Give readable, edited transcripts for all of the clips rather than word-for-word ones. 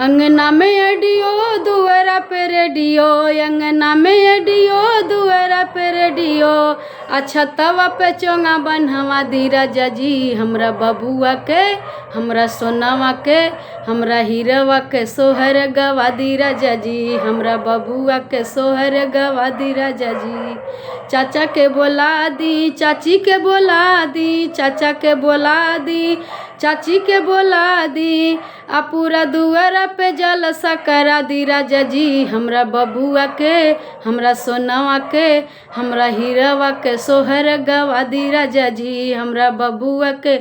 अंगना में अडियो दुआरा पे रेडियो, अंगना में अडियो दुआरा पे रेडियो। अच्छा तवा पे चोंगा बनहवा दी राजा जी, हमरा बबुआ के हमरा सोनावा के हमरा हीरवा के सोहर गवा दी राजा जी, हमरा बबुआ के सोहर गवा दी राजा जी। चाचा के बोला दी, चाची के बोला दी, चाचा के बोला दी, चाची के बोला दी। आ पूरा दुआरा पे जलसा करा दी राजा जी, हमरा बबुआ के हमरा सोनावा के हमरा हीरवा के सोहर गवा दी राजा जी, हमरा बबुआ के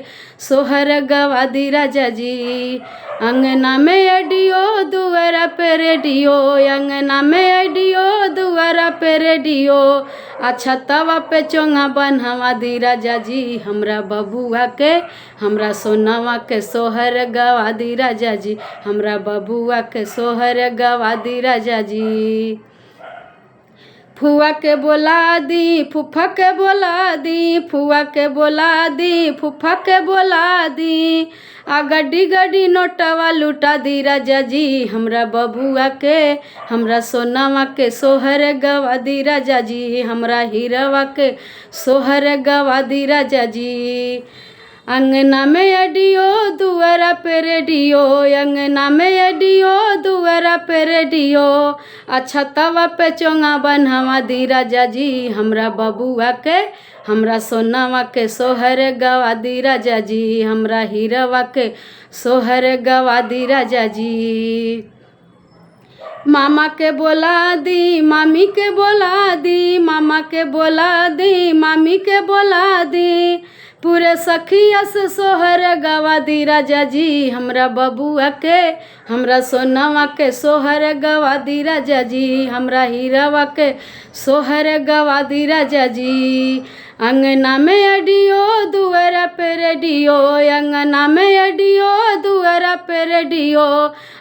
सोहर गवा दी राजा जी। अंगना में अडियो दुआरा पे रेडियो, अंगना में अडियो दुआरा पे रेडियो। अच्छा तवा पे चोंगा बनहवा दी राजा जी, हमरा बबुआ के हमरा सोनावा के सोहर गवा दी राजा जी, हमरा बबुआ के सोहर गवा दी राजा जी। फुआ के बोला दी, फूफा के बोला दी, फुआ के बोला दी, फूफा के बोला दी। आ गड्डी गड्डी नोटवा लुटा दी राजा जी, हमरा बबुआ के हमरा सोनावा के सोहर गवा दी राजा जी, हमरा हीरवा के सोहर गवा दी राजा जी। अंगना में अडियो दुआरा पे रेडियो, अंगना में अडियो दुआरा पे रेडियो। अच्छा तवा पे चोंगा बनहवा दी राजा जी, हमरा बबुआ के हमरा सोनावा के सोहर गवा दी राजा जी, हमरा हीरवा के सोहर गवा दी राजा जी। मामा के बोला दी, मामी के बोला दी, मामा के बोला दी, मामी के बोला दी। पूरे सखिया से सोहर गवा दी राजा जी, हमरा बबुआ के हमरा सोनावा के सोहर गवा दी राजा जी, हमरा हीरवा के सोहर गवा दी राजा जी। अंगना में अडियो दुआरा पे रेडियो, अंगना में अडियो दुआरा पे रेडियो।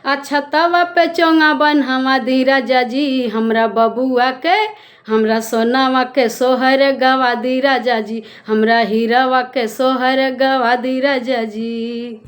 अच्छा तवा पे चोंगा बनहवा दी राजा जी, हमरा बबुआ के हमरा सोनावा के सोहर गवा दी राजा जी, हमरा हीरवा के सोहर गवा दी राजा जी।